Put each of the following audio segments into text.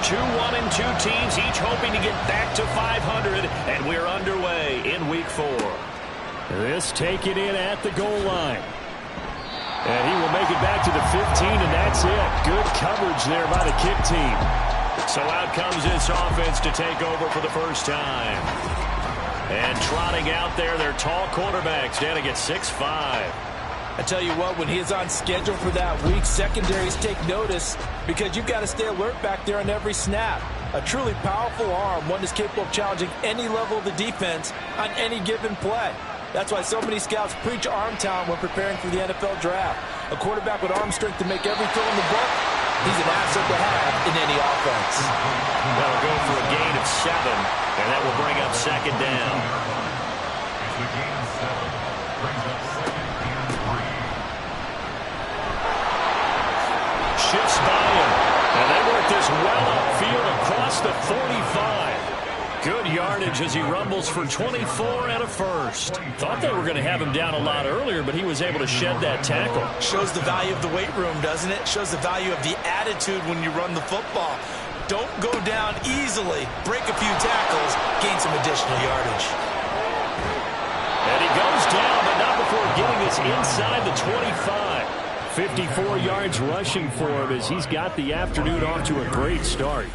2-1 and 2 teams, each hoping to get back to 500, and we're underway in Week 4. This taken in at the goal line. And he will make it back to the 15, and that's it. Good coverage there by the kick team. So out comes this offense to take over for the first time. And trotting out there, their tall quarterback standing at 6'5". I tell you what, when he is on schedule for that week, secondaries take notice because you've got to stay alert back there on every snap. A truly powerful arm, one that's capable of challenging any level of the defense on any given play. That's why so many scouts preach arm talent when preparing for the NFL draft. A quarterback with arm strength to make every throw in the book, he's an asset to have in any offense. That'll go for a gain of 7, and that will bring up second down. Shifts by him, and they work this well upfield across the 45. Good yardage as he rumbles for 24 and a first. Thought they were going to have him down a lot earlier, but he was able to shed that tackle. Shows the value of the weight room, doesn't it? Shows the value of the attitude when you run the football. Don't go down easily. Break a few tackles, gain some additional yardage. And he goes down, but not before getting us inside the 25. 54 yards rushing for him as he's got the afternoon off to a great start.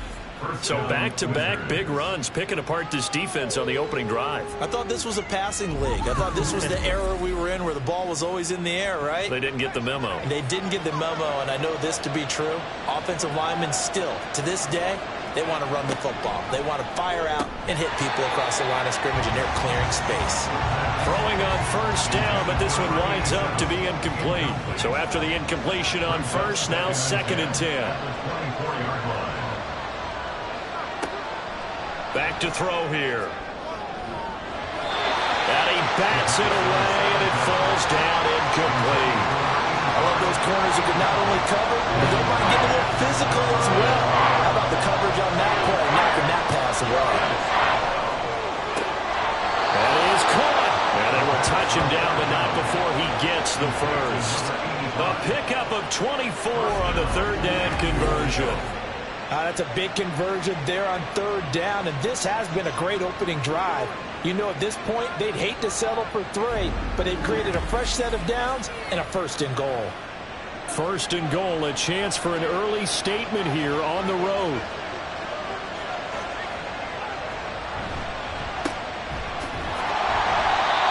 So back-to-back big runs, picking apart this defense on the opening drive. I thought this was a passing league. I thought this was the era we were in where the ball was always in the air, right? They didn't get the memo. And they didn't get the memo, and I know this to be true. Offensive linemen still, to this day, they want to run the football. They want to fire out and hit people across the line of scrimmage, and they're clearing space. Throwing on first down, but this one winds up to be incomplete. So after the incompletion on first, now 2nd and 10. Back to throw here. And he bats it away, and it falls down incomplete. I love those corners who can not only cover, but they want to get a little physical as well. How about the coverage on that play, knocking that pass away? And he is caught. And they will touch him down, but not before he gets the first. A pickup of 24 on the 3rd down conversion. That's a big conversion there on 3rd down, and this has been a great opening drive. You know, at this point, they'd hate to settle for 3, but they've created a fresh set of downs and a 1st and goal. 1st and goal, a chance for an early statement here on the road.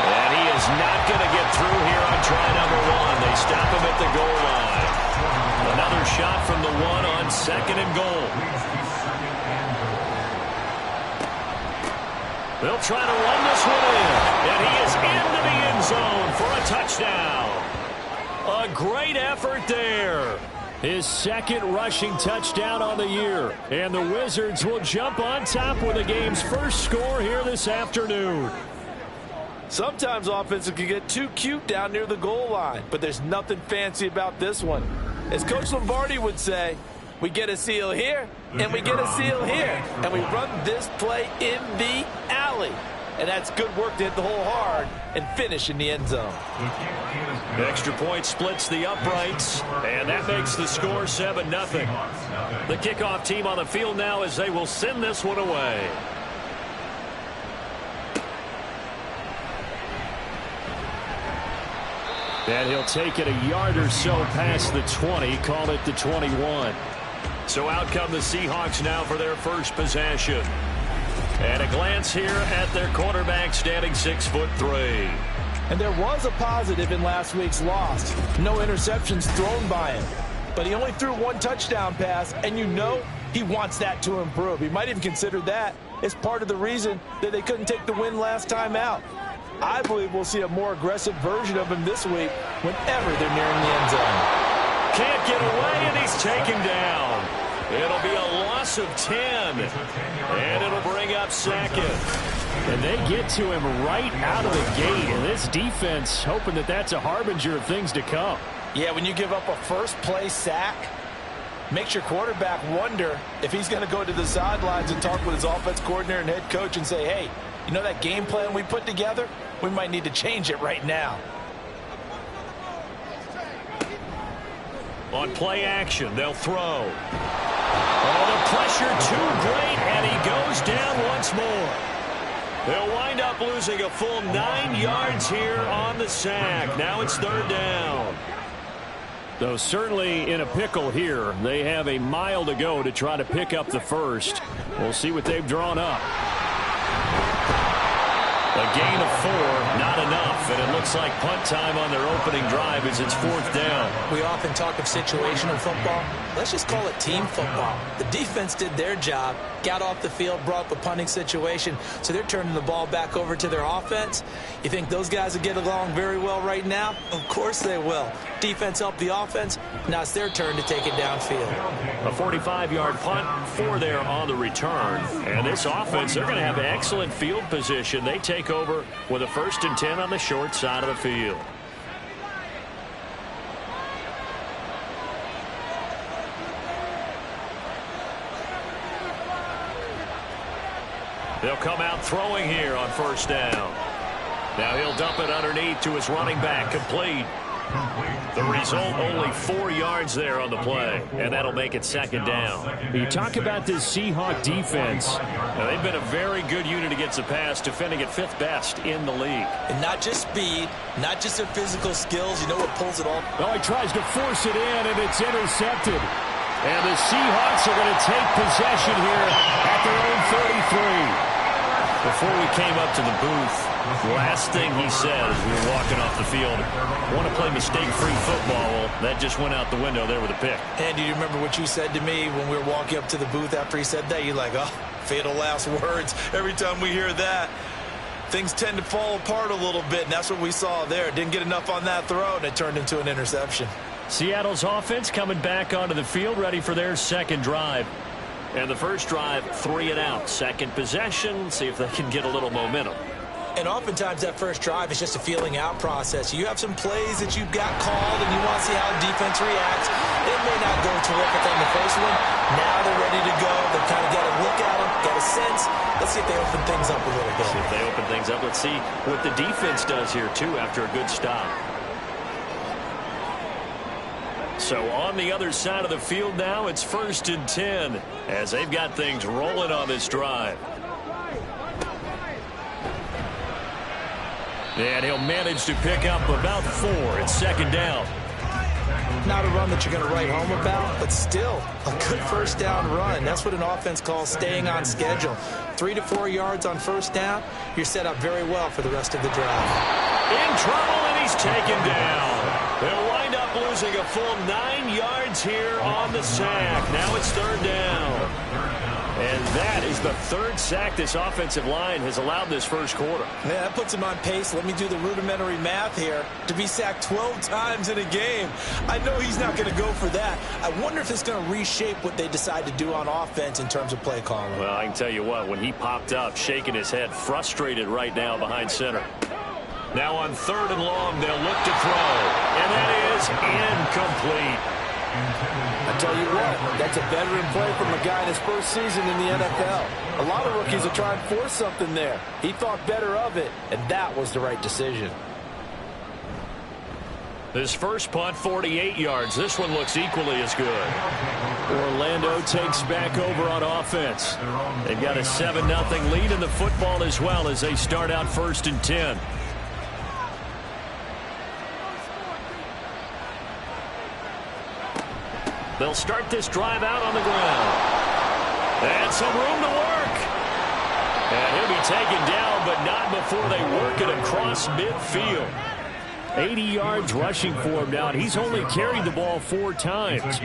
And he is not going to get through here on try number 1. They stop him at the goal line. Another shot from the 1 on 2nd and goal. They'll try to run this one in. And he is into the end zone for a touchdown. A great effort there. His 2nd rushing touchdown on the year. And the Wizards will jump on top with the game's first score here this afternoon. Sometimes offenses can get too cute down near the goal line, but there's nothing fancy about this one. As Coach Lombardi would say, we get a seal here, and we get a seal here, and we run this play in the alley. And that's good work to hit the hole hard and finish in the end zone. Extra point splits the uprights, and that makes the score 7-0. The kickoff team on the field now as they will send this one away. And he'll take it a yard or so past the 20, call it the 21. So out come the Seahawks now for their first possession. And a glance here at their quarterback standing 6'3". And there was a positive in last week's loss. No interceptions thrown by him. But he only threw 1 touchdown pass, and you know he wants that to improve. He might even consider that as part of the reason that they couldn't take the win last time out. I believe we'll see a more aggressive version of him this week whenever they're nearing the end zone. Can't get away, and he's taken down. It'll be a loss of 10, and it'll bring up 2nd. And they get to him right out of the gate, and this defense hoping that that's a harbinger of things to come. Yeah, when you give up a first-play sack, makes your quarterback wonder if he's going to go to the sidelines and talk with his offense coordinator and head coach and say, hey, you know that game plan we put together? We might need to change it right now. On play action, they'll throw. Oh, the pressure too great, and he goes down once more. They'll wind up losing a full 9 yards here on the sack. Now it's third down. Though certainly in a pickle here. They have a mile to go to try to pick up the first. We'll see what they've drawn up. A gain of 4, not enough, and it looks like punt time on their opening drive as it's fourth down. We often talk of situational football. Let's just call it team football. The defense did their job, got off the field, brought up a punting situation, so they're turning the ball back over to their offense. You think those guys will get along very well right now? Of course they will. Defense helped the offense. Now it's their turn to take it downfield. A 45-yard punt, 4 there on the return. And this offense, they're going to have excellent field position. They take over with a 1st and 10 on the short side of the field. They'll come out throwing here on 1st down. Now he'll dump it underneath to his running back, complete. The result, only 4 yards there on the play, and that'll make it 2nd down. You talk about this Seahawk defense. Now, they've been a very good unit against the pass, defending at 5th best in the league. And not just speed, not just their physical skills. You know what pulls it off? Oh, he tries to force it in, and it's intercepted. And the Seahawks are going to take possession here at their own 33. Before we came up to the booth, the last thing he said as we were walking off the field, want to play mistake-free football. Well, that just went out the window there with a pick. And do you remember what you said to me when we were walking up to the booth after he said that? You're like, oh, fatal last words. Every time we hear that, things tend to fall apart a little bit, and that's what we saw there. Didn't get enough on that throw, and it turned into an interception. Seattle's offense coming back onto the field, ready for their second drive. And the first drive, 3 and out. Second possession, see if they can get a little momentum. And oftentimes that first drive is just a feeling out process. You have some plays that you've got called, and you want to see how defense reacts. It may not go terrific on the first one. Now they're ready to go. They've kind of got a look at them, got a sense. Let's see if they open things up a little bit. See if they open things up. Let's see what the defense does here, too, after a good stop. So on the other side of the field now, it's 1st and 10 as they've got things rolling on this drive. And he'll manage to pick up about 4. It's 2nd down. Not a run that you're going to write home about, but still a good 1st down run. That's what an offense calls staying on schedule. 3 to 4 yards on 1st down. You're set up very well for the rest of the drive. In trouble, and he's taken down. They'll wind up losing a full 9 yards here on the sack. Now it's 3rd down. And that is the 3rd sack this offensive line has allowed this first quarter. Man, that puts him on pace. Let me do the rudimentary math here. To be sacked 12 times in a game. I know he's not going to go for that. I wonder if it's going to reshape what they decide to do on offense in terms of play calling. Well, I can tell you what, when he popped up, shaking his head, frustrated right now behind center. Now on 3rd and long, they'll look to throw. And that is incomplete. I tell you what, that's a veteran play from a guy in his first season in the NFL. A lot of rookies are trying to force something there. He thought better of it, and that was the right decision. This first punt, 48 yards. This one looks equally as good. Orlando takes back over on offense. They've got a 7-0 lead in the football as well as they start out 1st and 10. They'll start this drive out on the ground. And some room to work. And he'll be taken down, but not before they work it across midfield. 80 yards rushing for him now, and he's only carried the ball 4 times.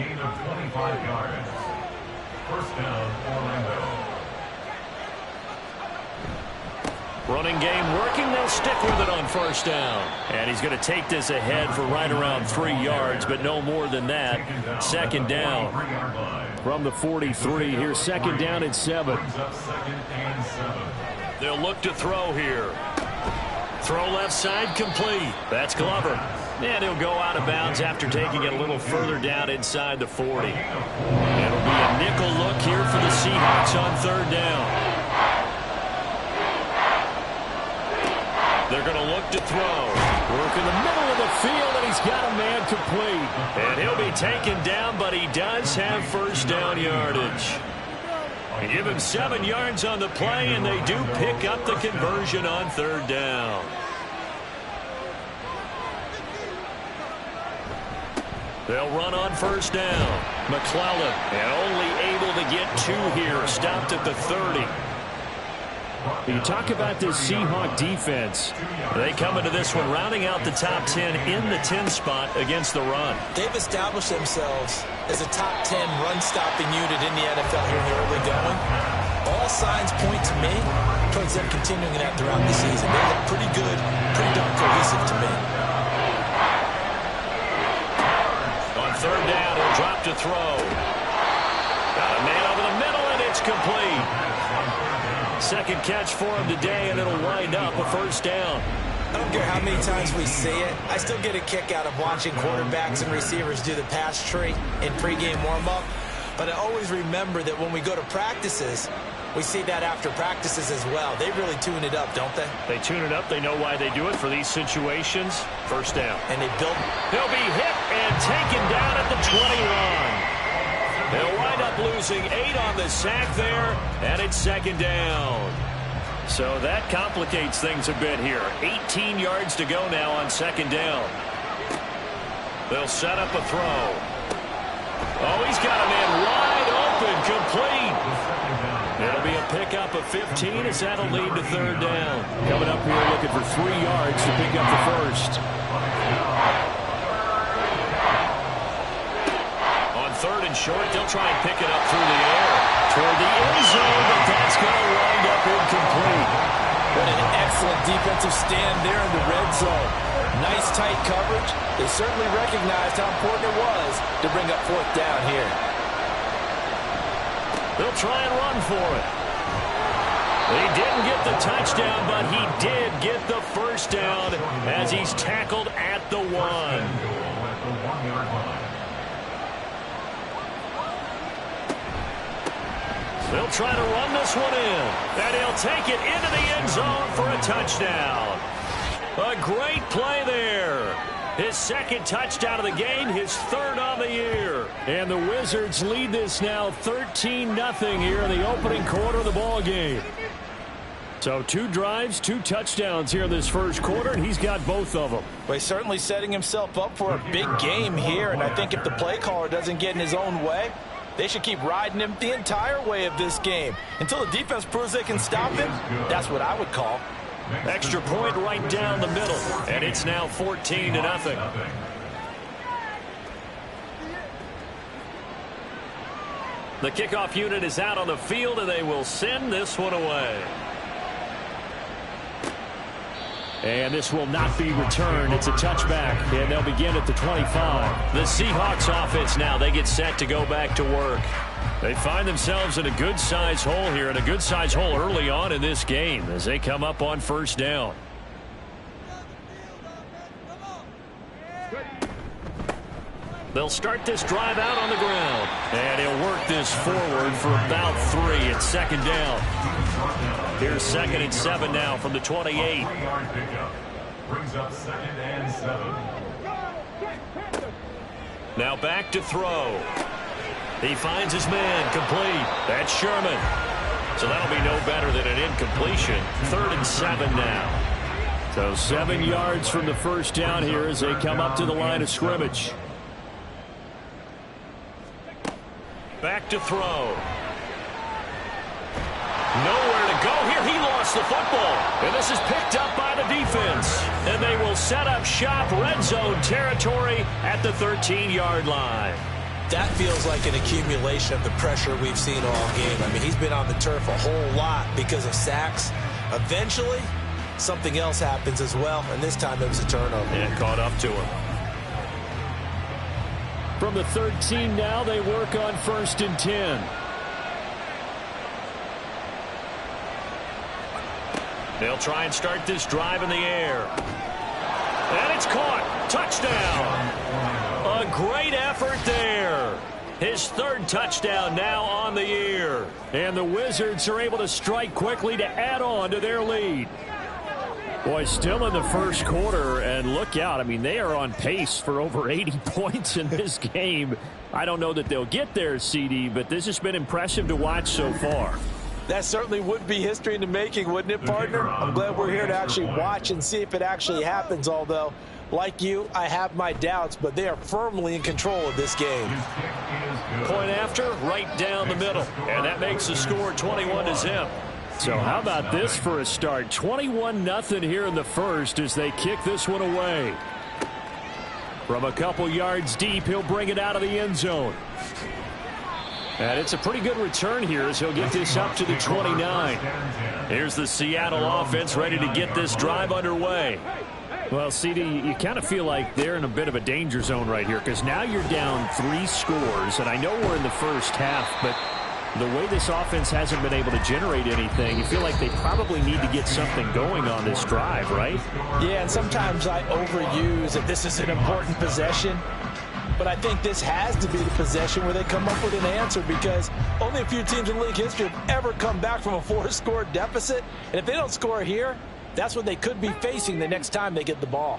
Running game working. They'll stick with it on 1st down. And he's going to take this ahead for right around 3 yards, but no more than that. 2nd down from the 43. Here's 2nd down and 7. They'll look to throw here. Throw left side complete. That's Glover. And he'll go out of bounds after taking it a little further down inside the 40. It'll be a nickel look here for the Seahawks on 3rd down. They're going to look to throw. Work in the middle of the field, and he's got a man complete. And he'll be taken down, but he does have 1st down yardage. And give him 7 yards on the play, and they do pick up the conversion on 3rd down. They'll run on 1st down. McClellan, and only able to get 2 here, stopped at the 30. You talk about this Seahawk defense. They come into this one rounding out the top 10 in the 10 spot against the run. They've established themselves as a top 10 run-stopping unit in the NFL here in the early going. All signs point to me towards them continuing that throughout the season. They look pretty good, pretty darn cohesive to me. On 3rd down, he'll drop to throw. Got a man over the middle, and it's complete. Second catch for him today, and it'll wind up a 1st down. I don't care how many times we see it. I still get a kick out of watching quarterbacks and receivers do the pass tree in pregame warm-up. But I always remember that when we go to practices, we see that after practices as well. They really tune it up, don't they? They tune it up. They know why they do it for these situations. 1st down. And they build. He'll be hit and taken down at the 21. They'll wind up losing 8 on the sack there, and it's 2nd down. So that complicates things a bit here. 18 yards to go now on 2nd down. They'll set up a throw. Oh, he's got a man wide open, complete. It'll be a pickup of 15 as that'll lead to 3rd down. Coming up here looking for 3 yards to pick up the 1st. 3rd and short, they'll try and pick it up through the air toward the end zone, but that's going to wind up incomplete. What an excellent defensive stand there in the red zone. Nice tight coverage. They certainly recognized how important it was to bring up 4th down here. They'll try and run for it. He didn't get the touchdown, but he did get the 1st down as he's tackled at the 1. They'll try to run this one in, and he'll take it into the end zone for a touchdown. A great play there. His 2nd touchdown of the game, his 3rd on the year. And the Wizards lead this now 13-0 here in the opening quarter of the ball game. So 2 drives, 2 touchdowns here in this 1st quarter, and he's got both of them. Well, he's certainly setting himself up for a big game here, and I think if the play caller doesn't get in his own way, they should keep riding him the entire way of this game. Until the defense proves they can stop him, that's what I would call. Extra point right down the middle, and it's now 14-0. The kickoff unit is out on the field, and they will send this one away. And this will not be returned. It's a touchback, and they'll begin at the 25. The Seahawks offense now, they get set to go back to work. They find themselves in a good-sized hole here, and a good-sized hole early on in this game as they come up on 1st down. They'll start this drive out on the ground, and he'll work this forward for about 3 at 2nd down. Here's 2nd and 7 now from the 28. Brings up 2nd and 7. Now back to throw. He finds his man, complete. That's Sherman. So that'll be no better than an incompletion. 3rd and 7 now. So 7 yards from the 1st down here as they come up to the line of scrimmage. Back to throw. Nowhere to go here. He lost the football. And this is picked up by the defense. And they will set up shop, red zone territory at the 13-yard line. That feels like an accumulation of the pressure we've seen all game. I mean, he's been on the turf a whole lot because of sacks. Eventually, something else happens as well, and this time it was a turnover. And caught up to him. From the 13 now, they work on 1st and 10. They'll try and start this drive in the air. And it's caught. Touchdown. A great effort there. His 3rd touchdown now on the year. And the Wizards are able to strike quickly to add on to their lead. Boy, still in the first quarter, and look out. I mean, they are on pace for over 80 points in this game. I don't know that they'll get there, CD, but this has been impressive to watch so far. That certainly would be history in the making, wouldn't it, partner? I'm glad we're here to actually watch and see if it actually happens, although, like you, I have my doubts, but they are firmly in control of this game. Point after, right down the middle, and that makes the score 21-0. So how about this for a start? 21-0 here in the first as they kick this one away. From a couple yards deep, he'll bring it out of the end zone. And it's a pretty good return here as he'll get this up to the 29. Here's the Seattle offense ready to get this drive underway. Well, CD, you kind of feel like they're in a bit of a danger zone right here because now you're down 3 scores, and I know we're in the first half, but the way this offense hasn't been able to generate anything, you feel like they probably need to get something going on this drive, right? Yeah, and sometimes I overuse that this is an important possession, but I think this has to be the possession where they come up with an answer because only a few teams in league history have ever come back from a 4-score deficit, and if they don't score here, that's what they could be facing the next time they get the ball.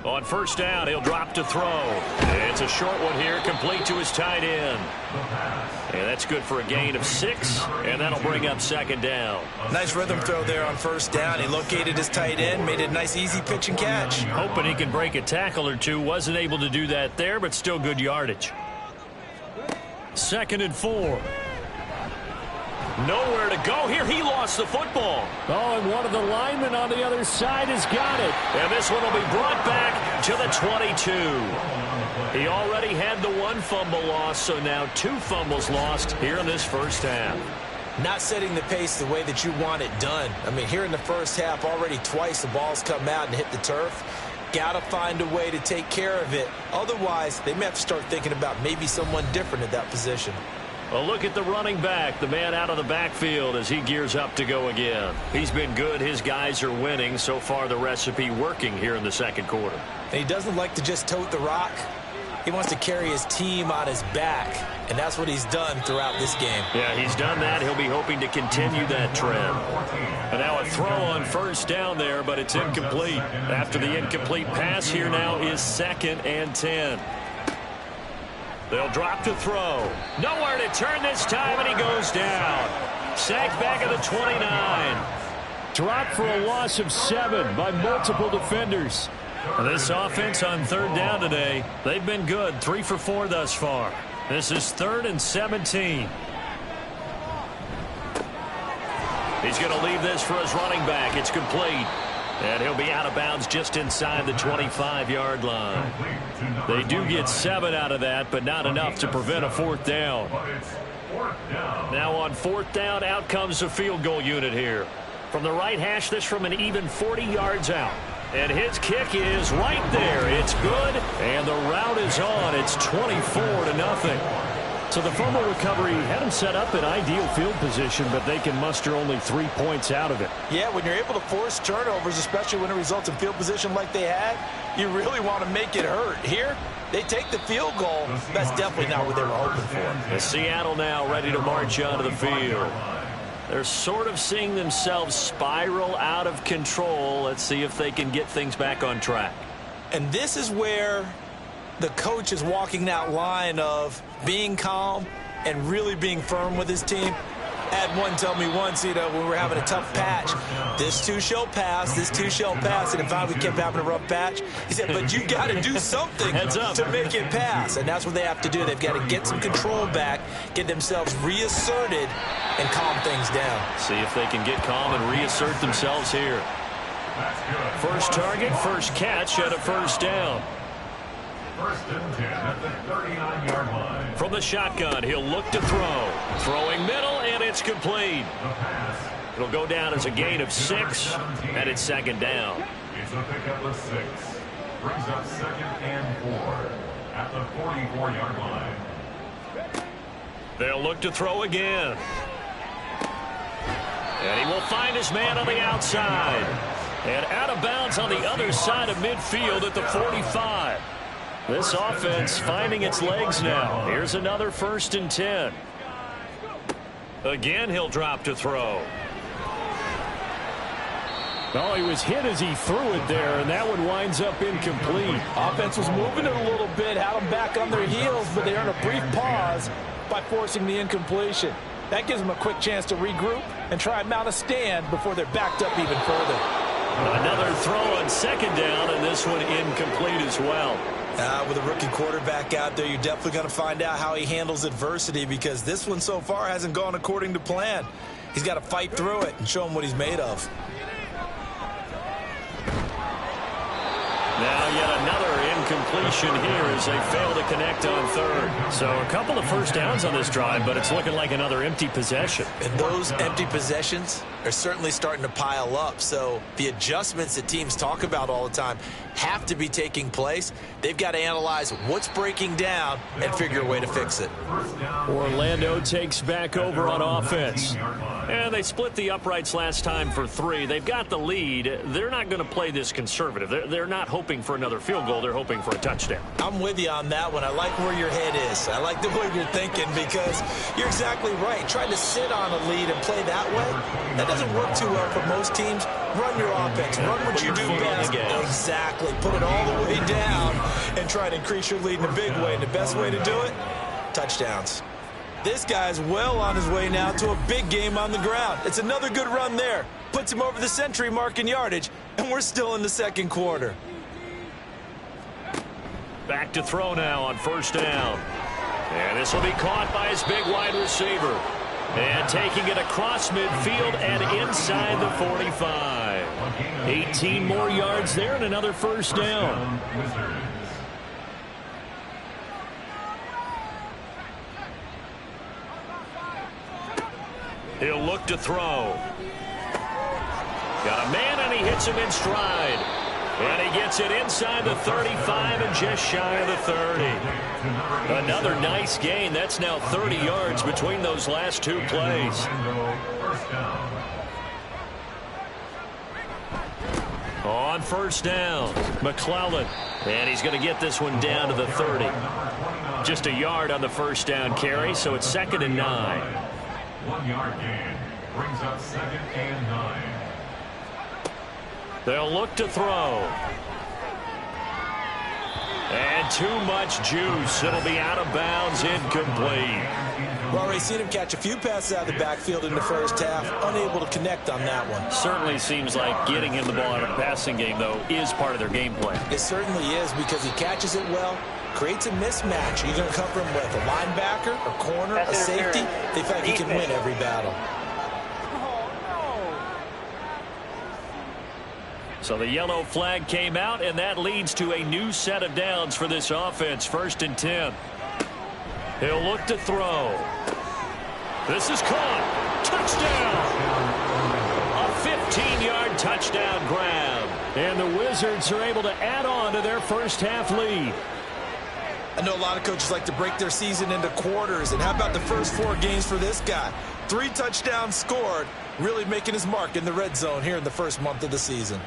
On first down, he'll drop to throw. It's a short one here, complete to his tight end. And that's good for a gain of 6, and that'll bring up second down. Nice rhythm throw there on first down. He located his tight end, made it a nice, easy pitch and catch. Hoping he can break a tackle or two. Wasn't able to do that there, but still good yardage. 2nd and 4. Nowhere to go here. He lost the football. Oh, and one of the linemen on the other side has got it. And this one will be brought back to the 22. He already had the 1 fumble loss, so now 2 fumbles lost here in this first half. Not setting the pace the way that you want it done. I mean, here in the first half, already twice the ball's come out and hit the turf. Got to find a way to take care of it. Otherwise, they may have to start thinking about maybe someone different at that position. A look at the running back, the man out of the backfield as he gears up to go again. He's been good. His guys are winning. So far, the recipe working here in the second quarter. And he doesn't like to just tote the rock. He wants to carry his team on his back, and that's what he's done throughout this game. Yeah, he's done that. He'll be hoping to continue that trend. And now a throw on first down there, but it's incomplete. After the incomplete pass, here now is 2nd and 10. They'll drop to throw. Nowhere to turn this time, and he goes down. Sacked back at the 29. Dropped for a loss of 7 by multiple defenders. This offense on 3rd down today, they've been good. 3 for 4 thus far. This is 3rd and 17. He's going to leave this for his running back. It's complete. And he'll be out of bounds just inside the 25-yard line. They do get 7 out of that, but not enough to prevent a 4th down. Now on 4th down, out comes the field goal unit here. From the right hash, this from an even 40 yards out. And his kick is right there. It's good, and the route is on. It's 24-0. So the fumble recovery had him set up in ideal field position, but they can muster only 3 points out of it. Yeah, when you're able to force turnovers, especially when it results in field position like they had, you really want to make it hurt. Here, they take the field goal. That's definitely not what they were hoping for. And Seattle now ready to march onto the field. They're sort of seeing themselves spiral out of control. Let's see if they can get things back on track. And this is where the coach is walking that line of being calm and really being firm with his team. I had one tell me once, when we were having a tough patch, this too shall pass, this too shall pass, and if we kept having a rough patch, he said, but you got to do something to make it pass, and that's what they have to do. They've got to get some control back, get themselves reasserted, and calm things down. See if they can get calm and reassert themselves here. First target, first catch at a first down. 1st and 10 at the 39-yard line. From the shotgun, he'll look to throw. Throwing middle, and it's complete. It'll go down as a gain of 6, and it's 2nd down. It's a pickup of 6. Brings up 2nd and 4 at the 44-yard line. They'll look to throw again. And he will find his man on the outside. And out of bounds on the other side of midfield at the 45. This offense finding its legs now. Here's another 1st and 10. Again, he'll drop to throw. Oh, he was hit as he threw it there, and that one winds up incomplete. Offense was moving it a little bit, had them back on their heels, but they earned a brief pause by forcing the incompletion. That gives them a quick chance to regroup and try and mount a stand before they're backed up even further. Another throw on second down, and this one incomplete as well. With a rookie quarterback out there, you're definitely going to find out how he handles adversity, because this one so far hasn't gone according to plan. He's got to fight through it and show him what he's made of. Now yet another incompletion here as they fail to connect on third. So a couple of first downs on this drive, but it's looking like another empty possession. And those empty possessions are certainly starting to pile up. So the adjustments that teams talk about all the time have to be taking place. They've got to analyze what's breaking down and figure a way to fix it. Orlando takes back over on offense. And they split the uprights last time for 3. They've got the lead. They're not going to play this conservative. They're not hoping for another field goal. They're hoping for a touchdown. I'm with you on that one. I like where your head is. I like the way you're thinking, because you're exactly right. Trying to sit on a lead and play that way, that doesn't work too well for most teams. Run your offense. Run what you do best. Exactly. Put it all the way down and try to increase your lead in a big way. And the best way to do it, touchdowns. This guy's well on his way now to a big game on the ground. It's another good run there. Puts him over the century mark in yardage, and we're still in the second quarter. Back to throw now on first down. And this will be caught by his big wide receiver. And taking it across midfield and inside the 45. 18 more yards there and another first down. He'll look to throw. Got a man, and he hits him in stride. And he gets it inside the 35 and just shy of the 30. Another nice gain. That's now 30 yards between those last two plays. On first down, McClellan. And he's going to get this one down to the 30. Just a yard on the first down carry, so it's 2nd and 9. 1 yard gain brings up 2nd and 9. They'll look to throw. And too much juice. It'll be out of bounds, incomplete. Well, already seen him catch a few passes out of the backfield in the first half. Unable to connect on that one. Certainly seems like getting him the ball out of the passing game, though, is part of their game plan. It certainly is, because he catches it well, creates a mismatch. You're going to cover him with a linebacker, a corner, a safety. They feel like he can win every battle. So the yellow flag came out, and that leads to a new set of downs for this offense. 1st and 10. He'll look to throw. This is caught. Touchdown! A 15-yard touchdown grab. And the Wizards are able to add on to their first half lead. I know a lot of coaches like to break their season into quarters, and how about the first 4 games for this guy? 3 touchdowns scored, really making his mark in the red zone here in the first month of the season.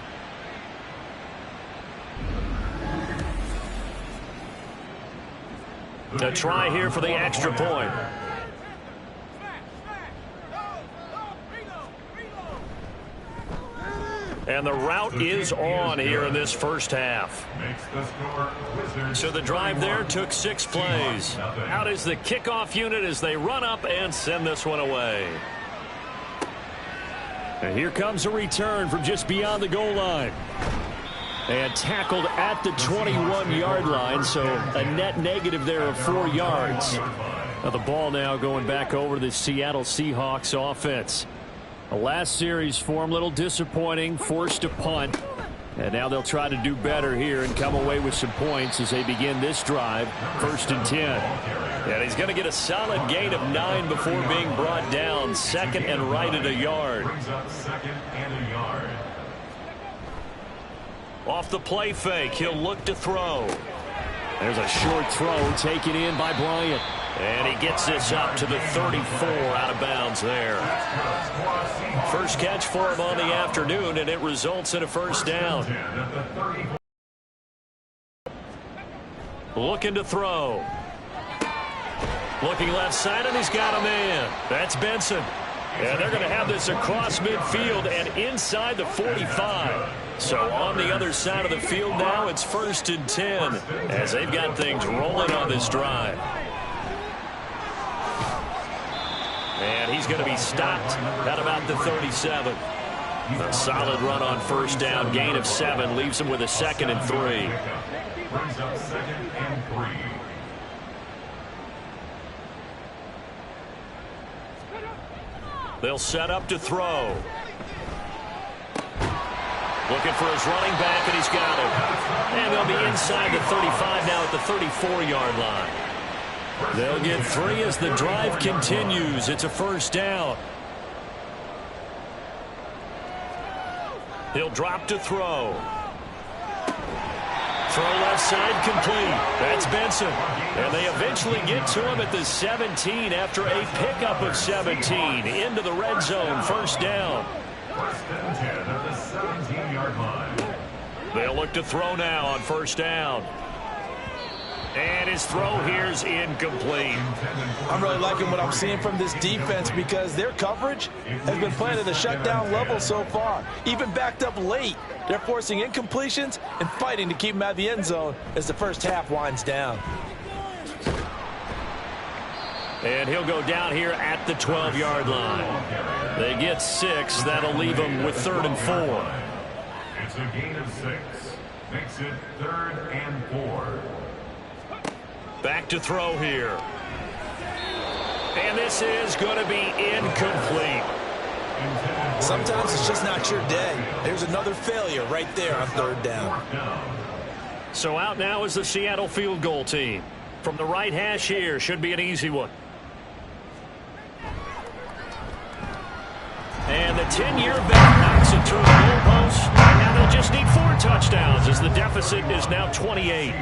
A try here for the extra point. And the route is on here in this first half. So the drive there took 6 plays. Out is the kickoff unit as they run up and send this one away. And here comes a return from just beyond the goal line. And tackled at the 21-yard line, so a net negative there of 4 yards. Now the ball now going back over to the Seattle Seahawks offense. The last series for them, a little disappointing, forced a punt. And now they'll try to do better here and come away with some points as they begin this drive. 1st and 10. And he's going to get a solid gain of 9 before being brought down. 2nd and right at a yard. Off the play fake, he'll look to throw. There's a short throw taken in by Bryant. And he gets this up to the 34, out of bounds there. First catch for him on the afternoon, and it results in a first down. Looking to throw. Looking left side, and he's got a man. That's Benson. And they're going to have this across midfield and inside the 45. So on the other side of the field now, it's 1st and 10 as they've got things rolling on this drive. And he's going to be stopped at about the 37. A solid run on 1st down. Gain of 7 leaves him with a 2nd and 3. Brings up 2nd and 3. They'll set up to throw. Looking for his running back, and he's got him. And they'll be inside the 35 now at the 34-yard line. They'll get 3 as the drive continues. It's a 1st down. He'll drop to throw. Throw left side complete. That's Benson. And they eventually get to him at the 17 after a pickup of 17 into the red zone. 1st down. 1st and 10 at the 17-yard line. They'll look to throw now on 1st down. And his throw here's incomplete. I'm really liking what I'm seeing from this defense because their coverage has been playing at a shutdown level so far. Even backed up late, they're forcing incompletions and fighting to keep them out of the end zone as the first half winds down. And he'll go down here at the 12-yard line. They get 6. That'll leave them with 3rd and 4. It's a gain of 6. Makes it 3rd and 4. Back to throw here. And this is going to be incomplete. Sometimes it's just not your day. There's another failure right there on 3rd down. So out now is the Seattle field goal team. From the right hash here, should be an easy one. And the 10-year vet knocks it through the goalpost. And now they'll just need 4 touchdowns as the deficit is now 28.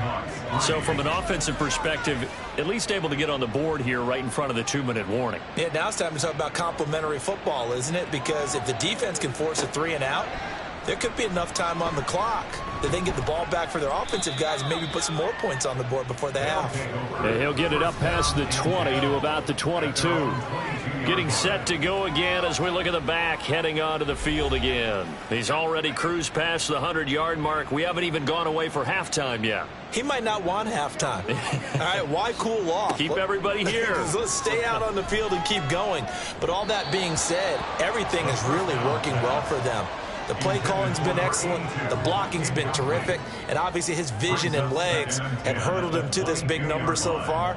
So from an offensive perspective, at least able to get on the board here right in front of the 2-minute warning. Yeah, now it's time to talk about complementary football, isn't it? Because if the defense can force a 3 and out, there could be enough time on the clock that they can get the ball back for their offensive guys and maybe put some more points on the board before the half. And he'll get it up past the 20 to about the 22. Getting set to go again as we look at the back, heading onto the field again. He's already cruised past the 100-yard mark. We haven't even gone away for halftime yet. He might not want halftime. All right, why cool off? Keep everybody here. Let's stay out on the field and keep going. But all that being said, everything is really working well for them. The play calling's been excellent. The blocking's been terrific. And obviously his vision and legs have hurdled him to this big number so far.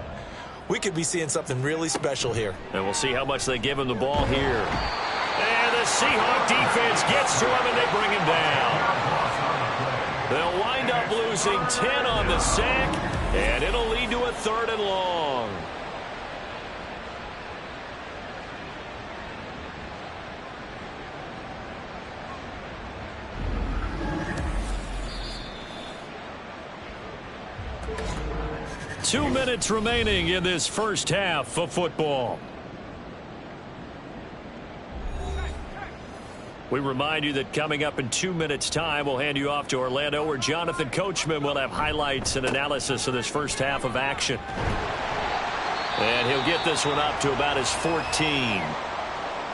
We could be seeing something really special here. And we'll see how much they give him the ball here. And the Seahawks defense gets to him and they bring him down. They'll wind up losing 10 on the sack, and it'll lead to a 3rd and long. Two minutes remaining in this first half of football. We remind you that coming up in 2 minutes' time, we'll hand you off to Orlando, where Jonathan Coachman will have highlights and analysis of this first half of action. And he'll get this one up to about his 14.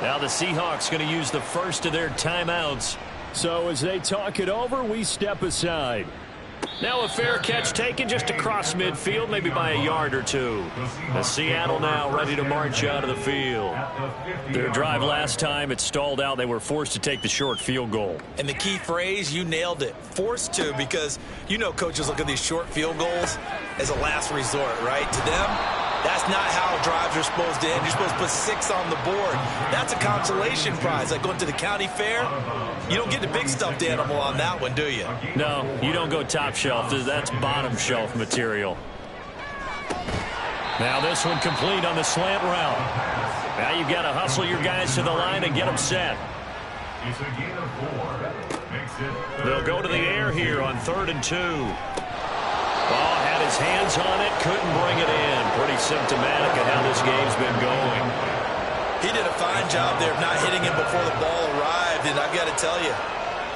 Now the Seahawks going to use the first of their timeouts. So as they talk it over, we step aside. Now a fair catch taken just across midfield, maybe by a yard or 2. As Seattle now ready to march out of the field. Their drive last time, it stalled out. They were forced to take the short field goal. And the key phrase, you nailed it. Forced to, because you know coaches look at these short field goals as a last resort, right? To them, that's not how drives are supposed to end. You're supposed to put 6 on the board. That's a consolation prize. Like going to the county fair, you don't get the big stuffed animal on that one, do you? No, you don't go top shelf. That's bottom shelf material. Now this one complete on the slant route. Now you've got to hustle your guys to the line and get them set. It's a gain of 4. Makes it They'll go to the air here on 3rd and 2. Ball had his hands on it, couldn't bring it in. Pretty symptomatic of how this game's been going. He did a fine job there of not hitting him before the ball arrived, and I've got to tell you,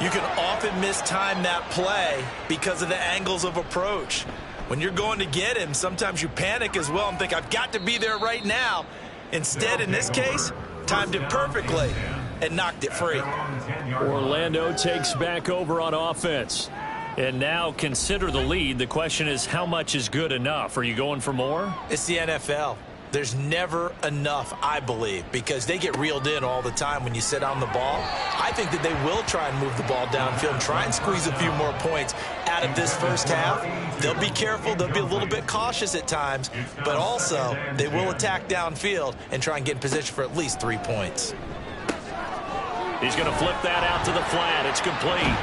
you can often mistime that play because of the angles of approach. When you're going to get him, sometimes you panic as well and think, I've got to be there right now. Instead, in this case, timed it perfectly and knocked it free. Orlando takes back over on offense. And now consider the lead. The question is, how much is good enough? Are you going for more? It's the NFL. There's never enough, I believe, because they get reeled in all the time when you sit on the ball. I think that they will try and move the ball downfield and try and squeeze a few more points out of this first half. They'll be careful. They'll be a little bit cautious at times, but also they will attack downfield and try and get in position for at least 3 points. He's going to flip that out to the flat. It's complete.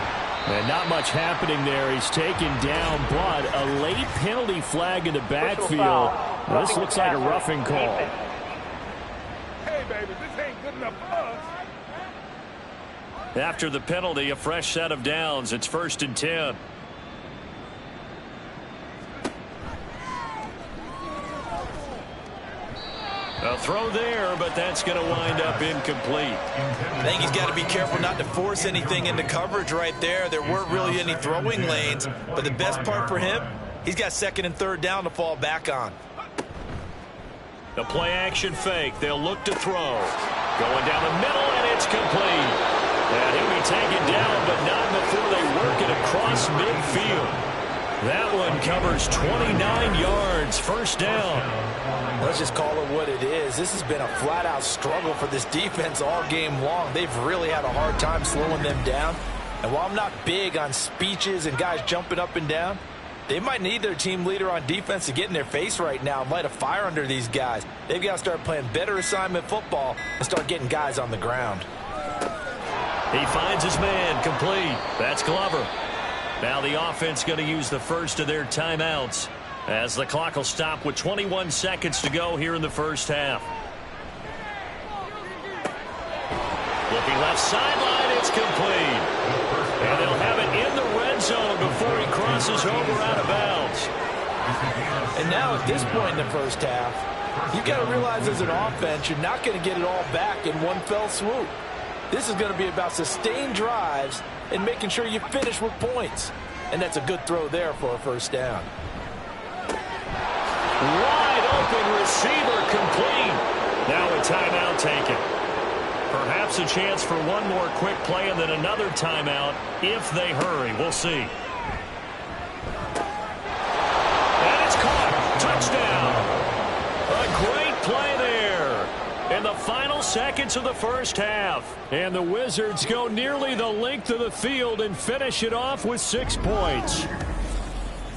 And not much happening there. He's taken down, but a late penalty flag in the backfield. This looks like a roughing call. Hey, baby, this ain't good enough for us. After the penalty, a fresh set of downs. It's 1st and 10. A throw there, but that's going to wind up incomplete. I think he's got to be careful not to force anything into coverage right there. There weren't really any throwing lanes, but the best part for him, he's got 2nd and 3rd down to fall back on. The play action fake. They'll look to throw. Going down the middle, and it's complete. And he'll be taken down, but not before they work it across midfield. That one covers 29 yards. 1st down. Let's just call it what it is. This has been a flat-out struggle for this defense all game long. They've really had a hard time slowing them down. And while I'm not big on speeches and guys jumping up and down, they might need their team leader on defense to get in their face right now and light a fire under these guys. They've got to start playing better assignment football and start getting guys on the ground. He finds his man, complete. That's Glover. Now the offense going to use the first of their timeouts, as the clock will stop with 21 seconds to go here in the first half. Looking left sideline, it's complete. And they'll have it in the red zone before he crosses over out of bounds. And now at this point in the first half, you've got to realize as an offense, you're not going to get it all back in one fell swoop. This is going to be about sustained drives and making sure you finish with points. And that's a good throw there for a 1st down. Wide open receiver, complete. Now a timeout taken. Perhaps a chance for one more quick play and then another timeout if they hurry. We'll see. And it's caught. Touchdown. A great play there in the final seconds of the first half. And the Wizards go nearly the length of the field and finish it off with 6 points.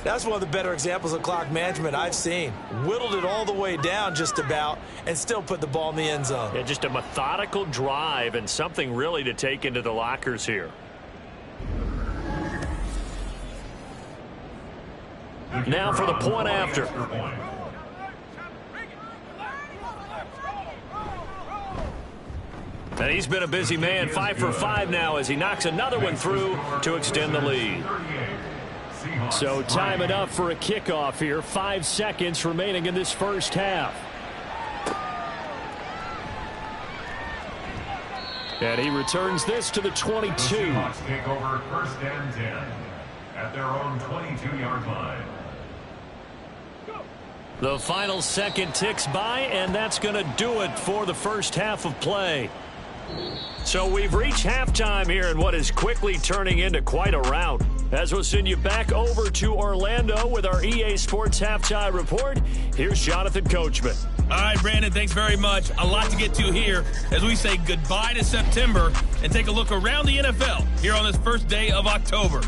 That's one of the better examples of clock management I've seen. Whittled it all the way down just about and still put the ball in the end zone. Yeah, just a methodical drive and something really to take into the lockers here. Now for the point after. And he's been a busy man, 5 for 5 now as he knocks another one through to extend the lead. So time enough for a kickoff here. 5 seconds remaining in this first half. And he returns this to the 22. The Seahawks take over 1st and 10 at their own 22-yard line. The final second ticks by, and that's going to do it for the first half of play. So we've reached halftime here in what is quickly turning into quite a rout. As we'll send you back over to Orlando with our EA Sports Halftime Report, here's Jonathan Coachman. All right, Brandon, thanks very much. A lot to get to here as we say goodbye to September and take a look around the NFL here on this first day of October.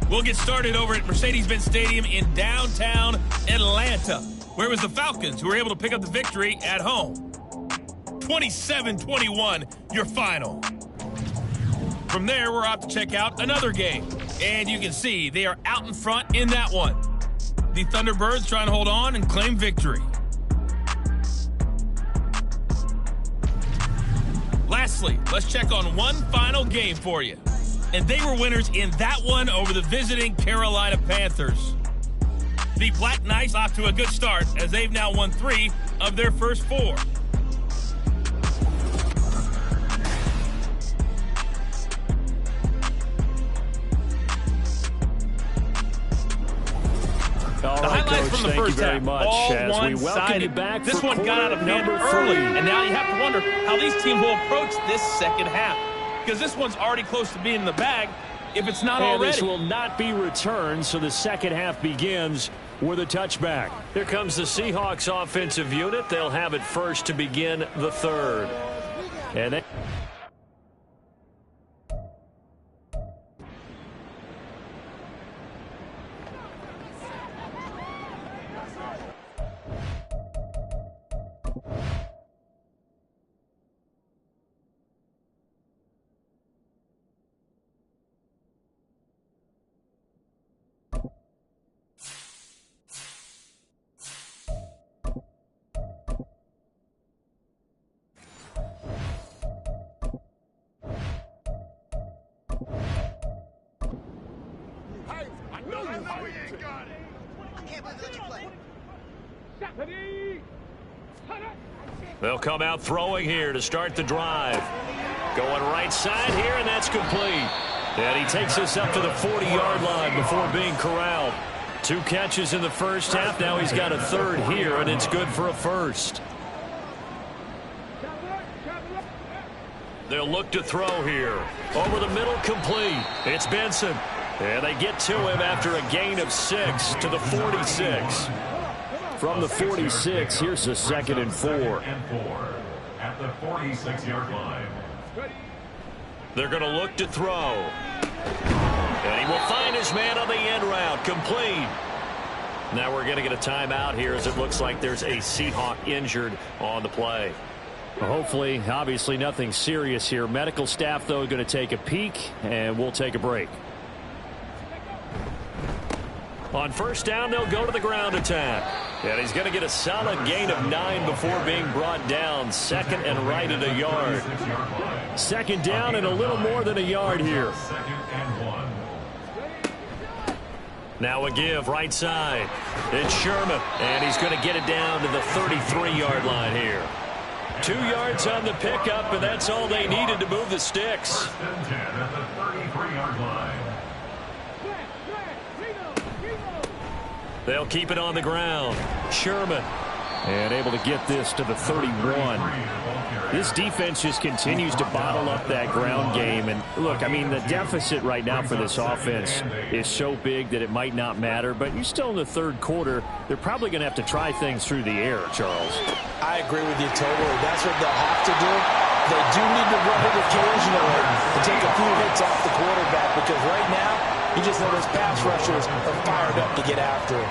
We'll get started over at Mercedes-Benz Stadium in downtown Atlanta, where it was the Falcons who were able to pick up the victory at home. 27-21, your final. From there, we're off to check out another game. And you can see they are out in front in that one. The Thunderbirds trying to hold on and claim victory. Lastly, let's check on one final game for you. And they were winners in that one over the visiting Carolina Panthers. The Black Knights off to a good start as they've now won 3 of their first 4. All The right, the thank first you very half. much. All As we welcome you one-sided. back This for one got out of hand quarter early, number 3. and now you have to wonder how these teams will approach this second half, because this one's already close to being in the bag if it's not And already. this will not be returned, so the second half begins with a touchback. Here comes the Seahawks offensive unit. They'll have it first to begin the third. And they They'll come out throwing here to start the drive. Going right side here, and that's complete. And he takes us up to the 40-yard line before being corralled. 2 catches in the first half. Now he's got a third here, and it's good for a first. They'll look to throw here. Over the middle, complete. It's Benson. And they get to him after a gain of 6 to the 46. from the 46, here's a 2nd and 4. At the 46-yard line. They're going to look to throw. And he will find his man on the end route. Complete. Now we're going to get a timeout here as it looks like there's a Seahawk injured on the play. Well, hopefully, obviously nothing serious here. Medical staff, though, going to take a peek, and we'll take a break. On first down, they'll go to the ground attack. And he's going to get a solid gain of 9 before being brought down. 2nd and right at a yard. 2nd down and a little more than a yard here. Now a give right side. It's Sherman. And he's going to get it down to the 33-yard line here. 2 yards on the pickup, and that's all they needed to move the sticks. First and 10 at the 33-yard line. They'll keep it on the ground. Sherman. And able to get this to the 31. This defense just continues to bottle up that ground game. And look, I mean, the deficit right now for this offense is so big that it might not matter. But you're still in the 3rd quarter. They're probably going to have to try things through the air, Charles. I agree with you totally. That's what they'll have to do. They do need to run it occasionally and take a few hits off the quarterback, because right now, you just know those pass rushers are fired up to get after it.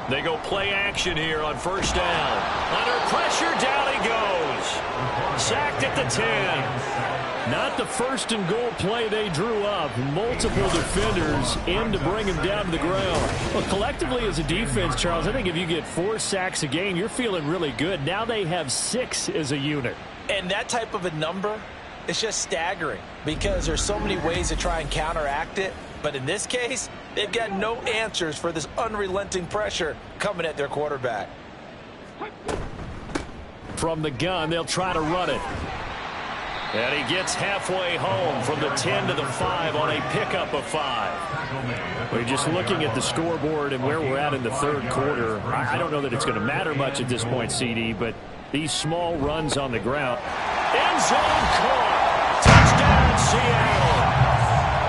They go play action here on first down. Under pressure, down he goes. Sacked at the 10. Not the 1st and goal play they drew up. Multiple defenders in to bring him down to the ground. Well, collectively as a defense, Charles, I think if you get 4 sacks a game, you're feeling really good. Now they have 6 as a unit. And that type of a number, it's just staggering, because there's so many ways to try and counteract it. But in this case, they've got no answers for this unrelenting pressure coming at their quarterback. From the gun, they'll try to run it. And he gets halfway home from the 10 to the 5 on a pickup of 5. We're just looking at the scoreboard and where we're at in the 3rd quarter. I don't know that it's going to matter much at this point, CD, but these small runs on the ground. End zone caught. Touchdown, Seattle.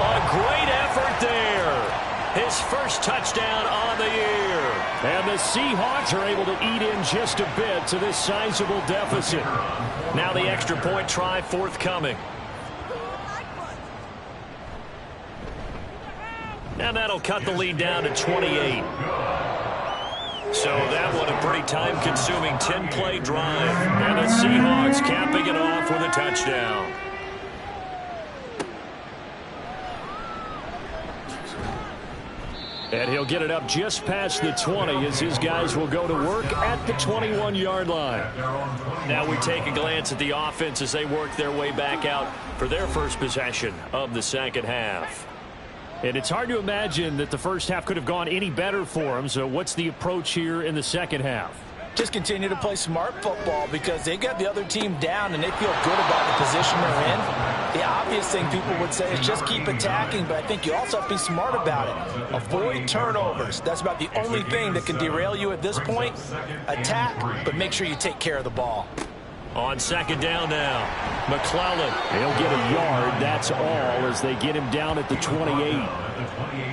A great effort there. His first touchdown on the year. And the Seahawks are able to eat in just a bit to this sizable deficit. Now the extra point try forthcoming. And that'll cut the lead down to 28. So that one a pretty time-consuming 10-play drive. And the Seahawks capping it off with a touchdown. And he'll get it up just past the 20 as his guys will go to work at the 21-yard line. Now we take a glance at the offense as they work their way back out for their first possession of the second half. And it's hard to imagine that the first half could have gone any better for them. So what's the approach here in the second half? Just continue to play smart football, because they got the other team down and they feel good about the position they're in. The obvious thing people would say is just keep attacking, but I think you also have to be smart about it. Avoid turnovers. That's about the only thing that can derail you at this point. Attack, but make sure you take care of the ball. On second down now, McClellan. He'll get a yard, that's all, as they get him down at the 28.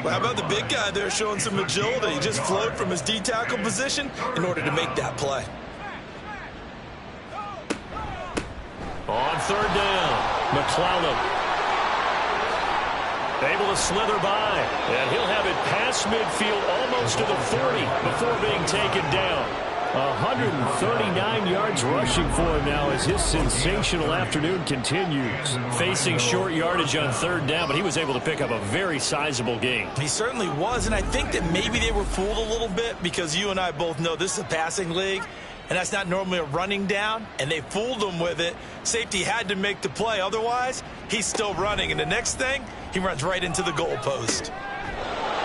Well, how about the big guy there showing some agility? He just flowed from his D-tackle position in order to make that play. On third down, McClellan. Able to slither by, and he'll have it past midfield almost to the 40 before being taken down. 139 yards rushing for him now as his sensational afternoon continues. Facing short yardage on third down, but he was able to pick up a very sizable gain. He certainly was, and I think that maybe they were fooled a little bit because you and I both know this is a passing league, and that's not normally a running down, and they fooled him with it. Safety had to make the play. Otherwise, he's still running, and the next thing, he runs right into the goalpost.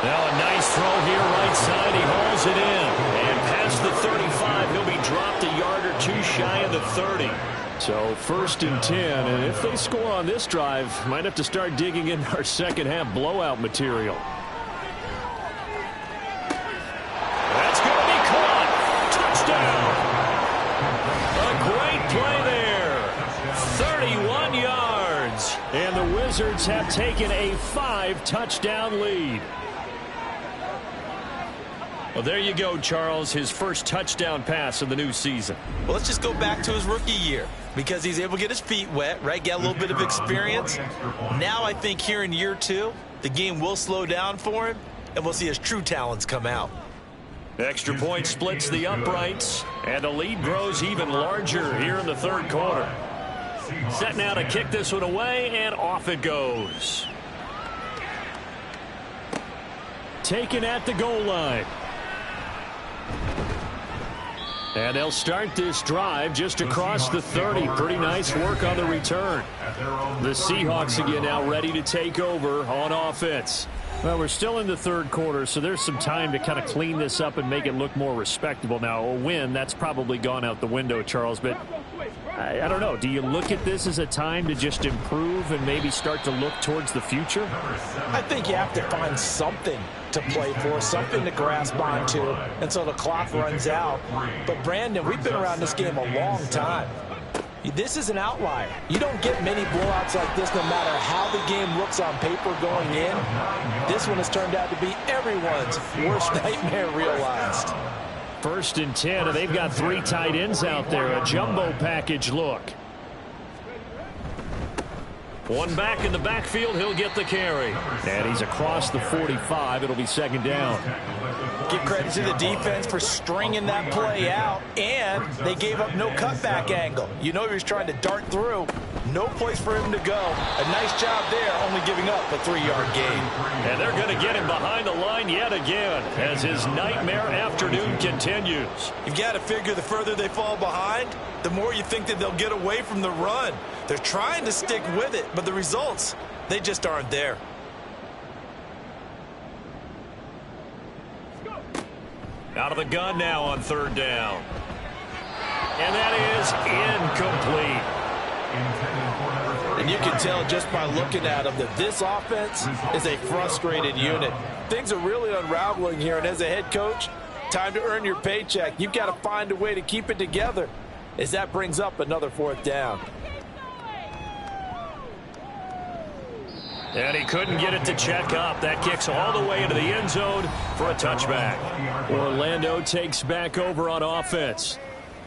Now a nice throw here right side. He hauls it in. And past the 35, he'll be dropped a yard or two shy of the 30. So 1st and 10, and if they score on this drive, might have to start digging in our second half blowout material. That's going to be caught. Touchdown. A great play there. 31 yards. And the Wizards have taken a 5-touchdown lead. Well, there you go, Charles, his first touchdown pass of the new season. Well, let's just go back to his rookie year because he's able to get his feet wet, right, get a little bit of experience. Now I think here in year 2, the game will slow down for him, and we'll see his true talents come out. Extra point splits the uprights, and the lead grows even larger here in the third quarter. Set now to kick this one away, and off it goes. Taken at the goal line. And they'll start this drive just across the 30. Pretty nice work on the return. The Seahawks again now ready to take over on offense. Well, we're still in the third quarter, so there's some time to kind of clean this up and make it look more respectable. Now, a win, that's probably gone out the window, Charles, but I don't know. Do you look at this as a time to just improve and maybe start to look towards the future? I think you have to find something to play for, something to grasp onto until the clock runs out. But, Brandon, we've been around this game a long time. This is an outlier. You don't get many blowouts like this no matter how the game looks on paper going in. This one has turned out to be everyone's worst nightmare realized. 1st and 10, and they've got 3 tight ends out there. A jumbo package look. One back in the backfield, he'll get the carry. And he's across the 45. It'll be second down. Give credit to the defense for stringing that play out, and they gave up no cutback angle. You know he was trying to dart through. No place for him to go. A nice job there, only giving up a 3-yard gain. And they're going to get him behind the line yet again as his nightmare afternoon continues. You've got to figure the further they fall behind, the more you think that they'll get away from the run. They're trying to stick with it, but the results, they just aren't there. Out of the gun now on third down. And that is incomplete. And you can tell just by looking at them that this offense is a frustrated unit. Things are really unraveling here, and as a head coach, time to earn your paycheck. You've got to find a way to keep it together as that brings up another 4th down. And he couldn't get it to check up. That kicks all the way into the end zone for a touchback. Orlando takes back over on offense.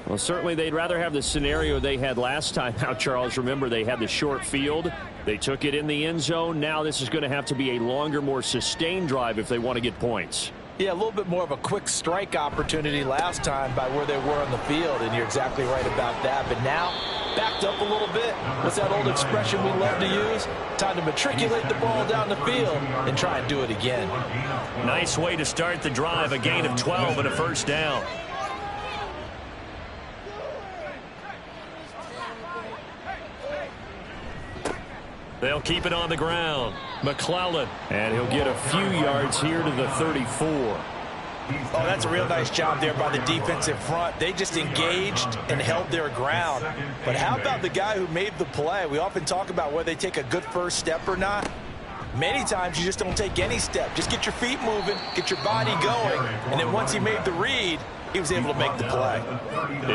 Well, certainly they'd rather have the scenario they had last time out, Charles. Remember, they had the short field. They took it in the end zone. Now this is going to have to be a longer, more sustained drive if they want to get points. Yeah, a little bit more of a quick strike opportunity last time by where they were on the field, and you're exactly right about that. But now, backed up a little bit. What's that old expression we love to use? Time to matriculate the ball down the field and try and do it again. Nice way to start the drive. A gain of 12 and a first down. They'll keep it on the ground. McClellan. And he'll get a few yards here to the 34. Oh, that's a real nice job there by the defensive front. They just engaged and held their ground. But how about the guy who made the play? We often talk about whether they take a good first step or not. Many times you just don't take any step. Just get your feet moving, get your body going, and then once he made the read, he was able to make the play.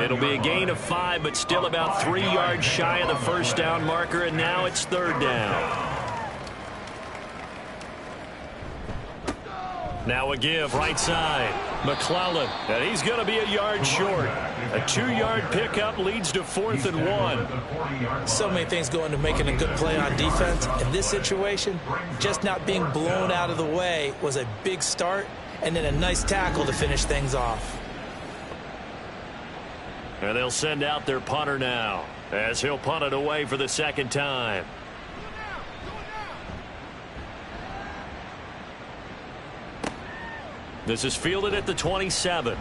It'll be a gain of 5, but still about 3 yards shy of the first down marker, and now it's 3rd down. Now a give, right side. McClellan, and he's going to be a yard short. A 2-yard pickup leads to 4th and 1. So many things go into making a good play on defense. In this situation, just not being blown out of the way was a big start, and then a nice tackle to finish things off. And they'll send out their punter now, as he'll punt it away for the 2nd time. This is fielded at the 27.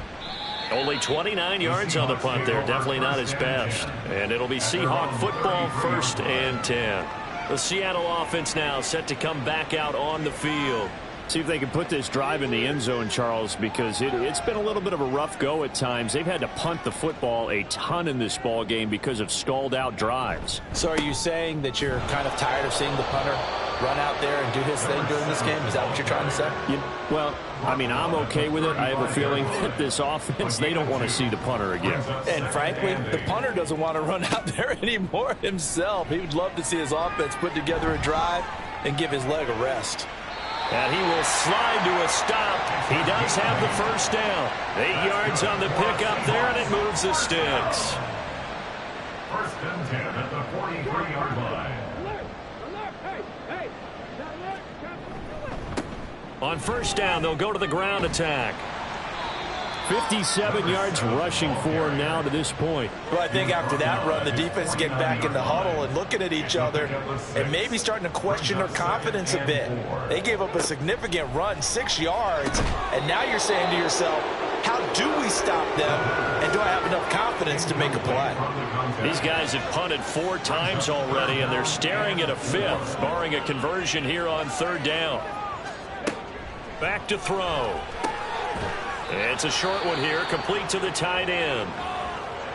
Only 29 yards on the punt there. Definitely not his best. And it'll be Seahawk football, 1st and 10. The Seattle offense now set to come back out on the field. See if they can put this drive in the end zone, Charles, because it's been a little bit of a rough go at times. They've had to punt the football a ton in this ball game because of stalled out drives. So are you saying that you're kind of tired of seeing the punter run out there and do his thing during this game? Is that what you're trying to say? Well, I mean, I'm okay with it. I have a feeling that this offense, they don't want to see the punter again. And frankly, the punter doesn't want to run out there anymore himself. He would love to see his offense put together a drive and give his leg a rest. And he will slide to a stop. He does have the first down. 8 yards on the pickup there, and it moves the sticks. 1st and 10 at the 43-yard line. On 1st down, they'll go to the ground attack. 57 yards rushing for now to this point. Well, I think after that run, the defense get back in the huddle and looking at each other and maybe starting to question their confidence a bit. They gave up a significant run, 6 yards, and now you're saying to yourself, how do we stop them, and do I have enough confidence to make a play? These guys have punted 4 times already, and they're staring at a 5th, barring a conversion here on 3rd down. Back to throw. It's a short one here, complete to the tight end.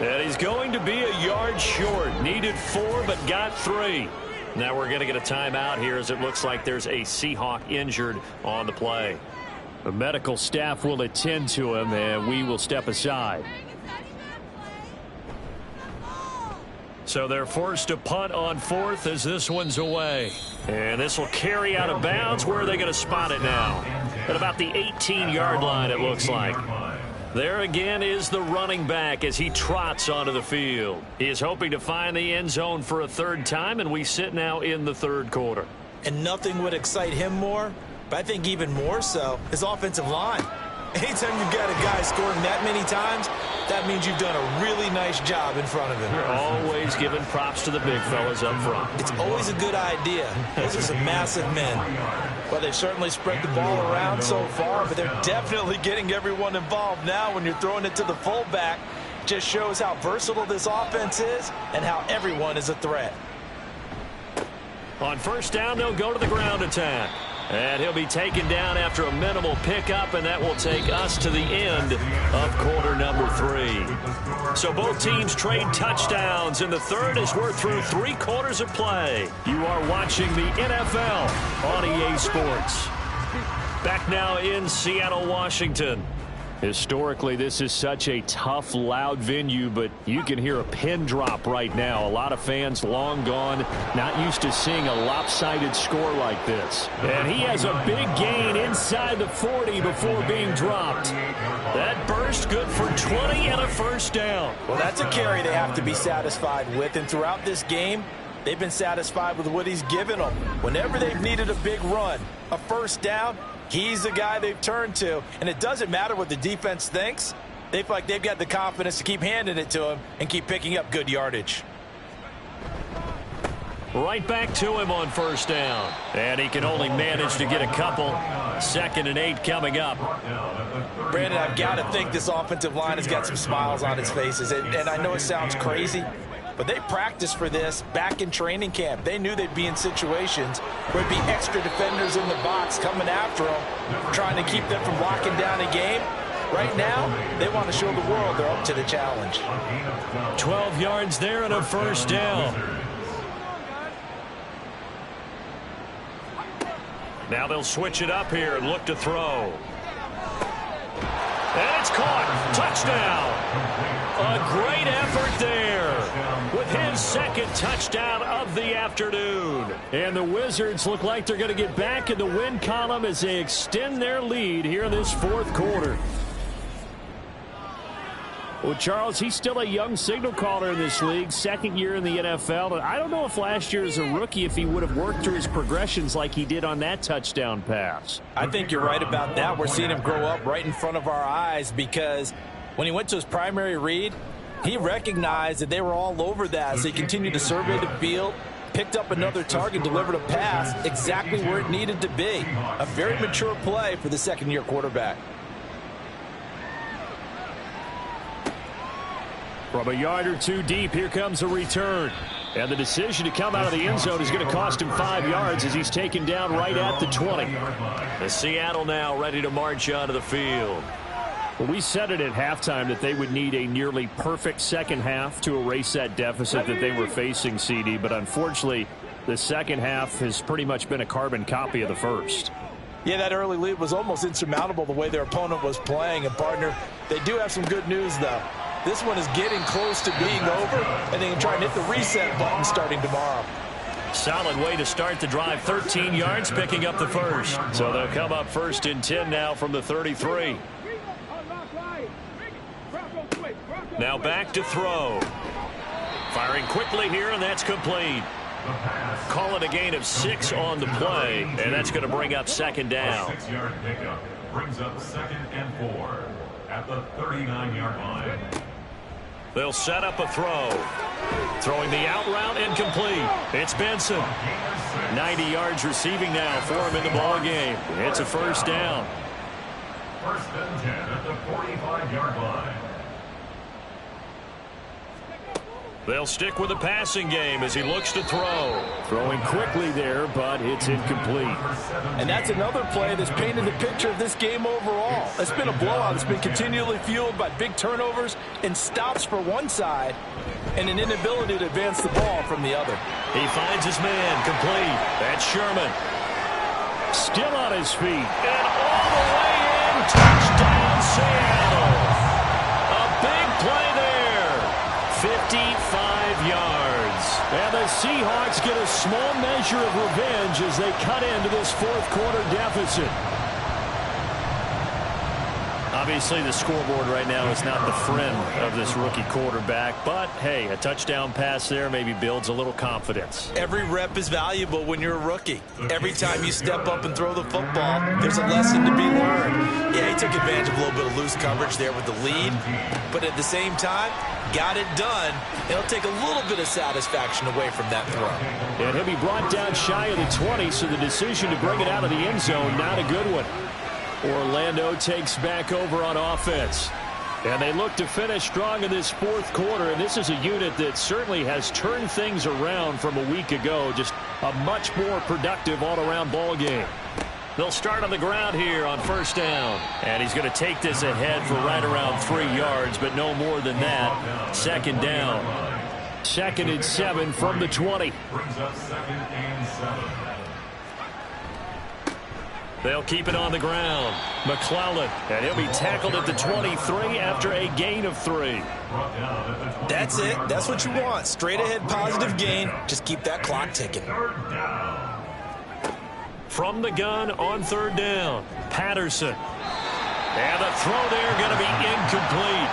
And he's going to be a yard short. Needed 4, but got 3. Now we're going to get a timeout here as it looks like there's a Seahawk injured on the play. The medical staff will attend to him, and we will step aside. So they're forced to punt on 4th as this one's away. And this will carry out of bounds. Where are they going to spot it now? At about the 18-yard line, it looks like. There again is the running back as he trots onto the field. He is hoping to find the end zone for a 3rd time, and we sit now in the 3rd quarter. And nothing would excite him more, but I think even more so, his offensive line. Anytime you've got a guy scoring that many times, that means you've done a really nice job in front of him. You're always giving props to the big fellas up front. It's always a good idea. Those are some massive men. Well, they've certainly spread the ball around so far, but they're definitely getting everyone involved now when you're throwing it to the fullback. Just shows how versatile this offense is and how everyone is a threat. On 1st down, they'll go to the ground attack. And he'll be taken down after a minimal pickup, and that will take us to the end of quarter number 3. So both teams trade touchdowns in the 3rd as we're through 3 quarters of play. You are watching the NFL on EA Sports. Back now in Seattle, Washington. Historically, this is such a tough, loud venue, but you can hear a pin drop right now. A lot of fans long gone, not used to seeing a lopsided score like this. And he has a big gain inside the 40 before being dropped. That burst good for 20 and a 1st down. Well, that's a carry they have to be satisfied with, and throughout this game, they've been satisfied with what he's given them. Whenever they've needed a big run, a 1st down, he's the guy they've turned to, and it doesn't matter what the defense thinks. They feel like they've got the confidence to keep handing it to him and keep picking up good yardage. Right back to him on 1st down. And he can only manage to get a couple. 2nd and 8 coming up. Brandon, I've got to think this offensive line has got some smiles on its faces, and I know it sounds crazy, but they practiced for this back in training camp. They knew they'd be in situations where there'd be extra defenders in the box coming after them, trying to keep them from locking down a game. Right now, they want to show the world they're up to the challenge. 12 yards there and a first down. Now they'll switch it up here and look to throw. And it's caught. Touchdown. A great effort there with his second touchdown of the afternoon. And the Wizards look like they're going to get back in the win column as they extend their lead here in this fourth quarter. Well, Charles, he's still a young signal caller in this league, second year in the NFL. And I don't know if last year as a rookie, if he would have worked through his progressions like he did on that touchdown pass. I think you're right about that. We're seeing him grow up right in front of our eyes because when he went to his primary read, he recognized that they were all over that. So he continued to survey the field, picked up another target, delivered a pass exactly where it needed to be. A very mature play for the second-year quarterback. From a yard or two deep, here comes a return. And the decision to come out of the end zone is going to cost him 5 yards as he's taken down right at the 20. The Seattle now ready to march onto the field. Well, we said it at halftime that they would need a nearly perfect second half to erase that deficit that they were facing, CD. But unfortunately, the second half has pretty much been a carbon copy of the first. Yeah, that early lead was almost insurmountable the way their opponent was playing. And, partner, they do have some good news, though. This one is getting close to being over, and they can try and hit the reset button starting tomorrow. Solid way to start the drive. 13 yards, picking up the first. So they'll come up first and 10 now from the 33. Now back to throw. Firing quickly here, and that's complete. Call it a gain of 6 on the play, and that's going to bring up second down. 6-yard pickup brings up 2nd and 4 at the 39-yard line. They'll set up a throw. Throwing the out route incomplete. It's Benson. 90 yards receiving now for him in the ball game. It's a first down. 1st and 10 at the 45-yard line. They'll stick with the passing game as he looks to throw. Throwing quickly there, but it's incomplete. And that's another play that's painted the picture of this game overall. It's been a blowout. It's been continually fueled by big turnovers and stops for one side and an inability to advance the ball from the other. He finds his man complete. That's Sherman. Still on his feet. And all the way in. Touchdown, Seattle. A big play there. 55 yards. And the Seahawks get a small measure of revenge as they cut into this fourth quarter deficit. Obviously, the scoreboard right now is not the friend of this rookie quarterback. But, hey, a touchdown pass there maybe builds a little confidence. Every rep is valuable when you're a rookie. Every time you step up and throw the football, there's a lesson to be learned. Yeah, he took advantage of a little bit of loose coverage there with the lead. But at the same time, got it done. It'll take a little bit of satisfaction away from that throw. And he'll be brought down shy of the 20, so the decision to bring it out of the end zone, not a good one. Orlando takes back over on offense. And they look to finish strong in this fourth quarter. And this is a unit that certainly has turned things around from a week ago. Just a much more productive all-around ball game. They'll start on the ground here on first down. And he's going to take this ahead for right around 3 yards, but no more than that. Second down. 2nd and 7 from the 20. Brings up 2nd and 7. They'll keep it on the ground. McClellan, and he'll be tackled at the 23 after a gain of 3. That's it. That's what you want. Straight ahead positive gain. Just keep that clock ticking. From the gun on 3rd down, Patterson. And the throw there going to be incomplete.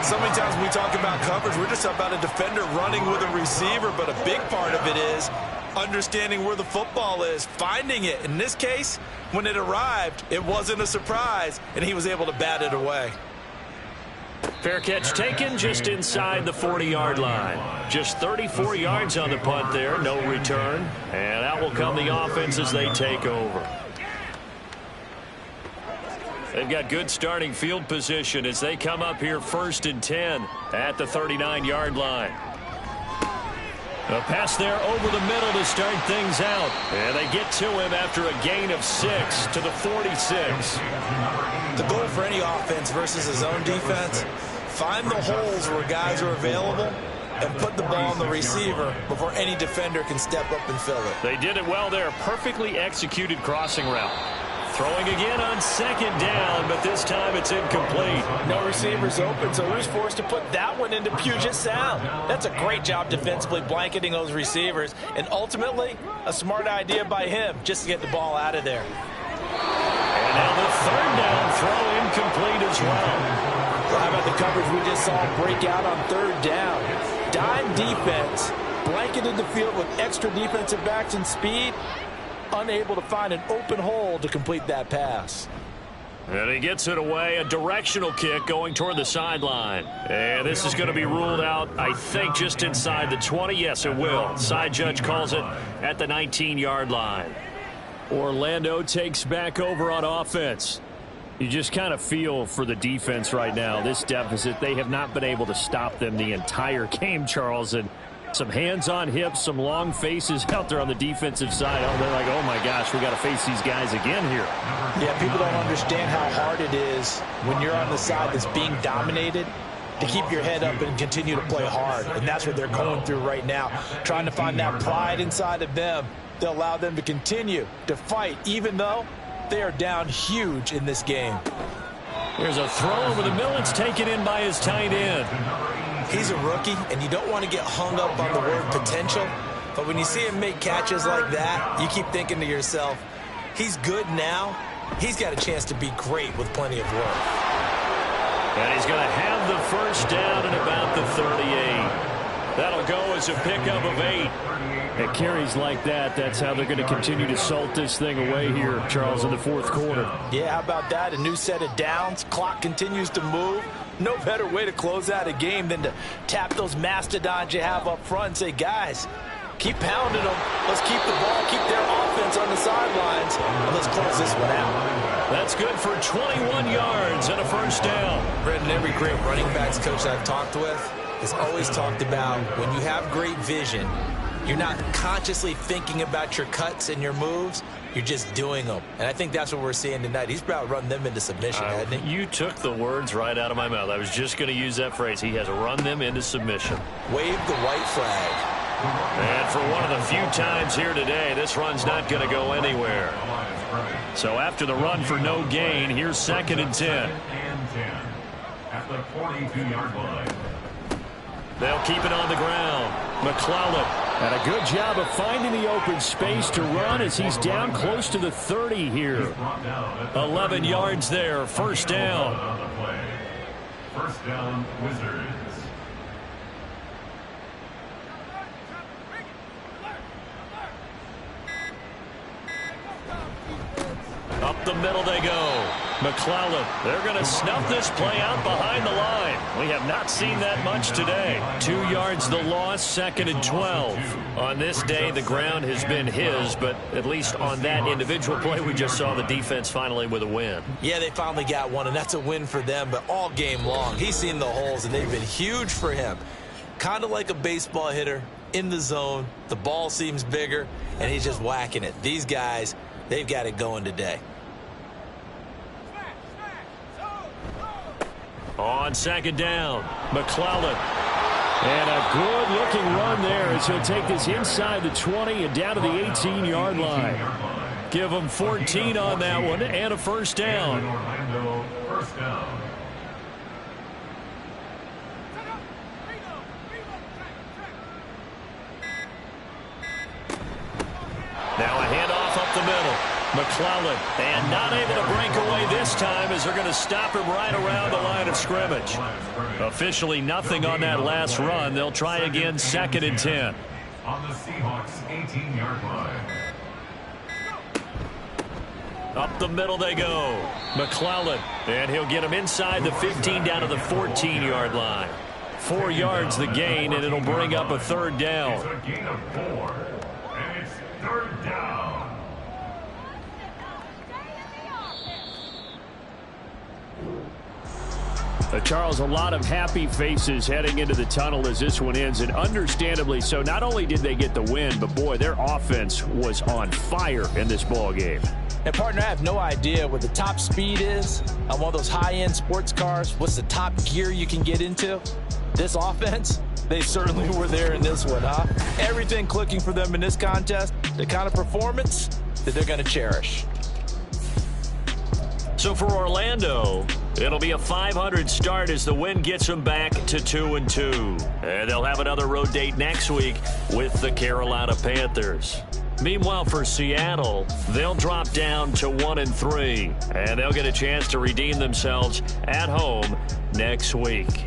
So many times when we talk about coverage, we're just about a defender running with a receiver, but a big part of it is understanding where the football is, finding it. In this case, when it arrived, it wasn't a surprise, and he was able to bat it away. Fair catch taken just inside the 40-yard line. Just 34 yards on the punt there, no return. And out will come the offense as they take over. They've got good starting field position as they come up here 1st and 10 at the 39-yard line. A pass there over the middle to start things out. And they get to him after a gain of 6 to the 46. The goal for any offense versus a zone defense, find the holes where guys are available and put the ball on the receiver before any defender can step up and fill it. They did it well there. Perfectly executed crossing route. Throwing again on second down, but this time it's incomplete. No receivers open, so who's forced to put that one into Puget Sound? That's a great job defensively blanketing those receivers, and ultimately, a smart idea by him just to get the ball out of there. And now the third down throw incomplete as well. Well, how about the coverage we just saw break out on third down? Dime defense, blanketed the field with extra defensive backs and speed, unable to find an open hole to complete that pass. And he gets it away, a directional kick going toward the sideline. And this is going to be ruled out, I think, just inside the 20. Yes, it will. Side judge calls it at the 19-yard line. Orlando takes back over on offense. You just kind of feel for the defense right now, this deficit. They have not been able to stop them the entire game, Charles. And some hands on hips, some long faces out there on the defensive side. Oh, they're like, oh, my gosh, we got to face these guys again here. Yeah, people don't understand how hard it is when you're on the side that's being dominated to keep your head up and continue to play hard. And that's what they're going through right now, trying to find that pride inside of them to allow them to continue to fight, even though they are down huge in this game. Here's a throw over the middle. It's taken in by his tight end. He's a rookie, and you don't want to get hung up on the word potential. But when you see him make catches like that, you keep thinking to yourself, he's good now. He's got a chance to be great with plenty of work. And he's going to have the first down at about the 38. That'll go as a pickup of 8. At carries like that, that's how they're going to continue to salt this thing away here, Charles, in the fourth quarter. Yeah, how about that? A new set of downs. Clock continues to move. No better way to close out a game than to tap those mastodons you have up front and say, guys, keep pounding them. Let's keep the ball, keep their offense on the sidelines, and let's close this one out. That's good for 21 yards and a first down. Brendan, every great running backs coach I've talked with has always talked about when you have great vision, you're not consciously thinking about your cuts and your moves. You're just doing them. And I think that's what we're seeing tonight. He's about run them into submission, hasn't he? You took the words right out of my mouth. I was just going to use that phrase. He has run them into submission. Wave the white flag. And for one of the few times here today, this run's not going to go anywhere. So after the run for no gain, here's 2nd and 10. At the 42-yard line. They'll keep it on the ground. McClellan. And a good job of finding the open space to run as he's down close to the 30 here. 11 yards there, first down. First down, Wizards. Up the middle they go. McClellan, they're going to snuff this play out behind the line. We have not seen that much today. 2 yards the loss, 2nd and 12. On this day, the ground has been his, but at least on that individual play, we just saw the defense finally with a win. Yeah, they finally got one, and that's a win for them, but all game long, he's seen the holes, and they've been huge for him. Kind of like a baseball hitter in the zone. The ball seems bigger, and he's just whacking it. These guys, they've got it going today. On 2nd down, McClellan. And a good-looking run there as he'll take this inside the 20 and down to the 18-yard line. Give him 14 on that one and a first down. Now a handoff up the middle. McClellan, and not able to break away this time as they're going to stop him right around the line of scrimmage. Officially nothing on that last run. They'll try again, 2nd and 10. On the Seahawks 18-yard line. Up the middle they go. McClellan, and he'll get him inside the 15 down to the 14-yard line. 4 yards the gain, and it'll bring up a third down. It's a gain of 4, and it's third down. Charles, a lot of happy faces heading into the tunnel as this one ends, and understandably so. Not only did they get the win, but boy, their offense was on fire in this ball game. And, partner, I have no idea what the top speed is on one of those high-end sports cars. What's the top gear you can get into? This offense, they certainly were there in this one, huh? Everything clicking for them in this contest, the kind of performance that they're going to cherish. So for Orlando, it'll be a 500 start as the win gets them back to 2-2. And they'll have another road date next week with the Carolina Panthers. Meanwhile, for Seattle, they'll drop down to 1-3. And they'll get a chance to redeem themselves at home next week.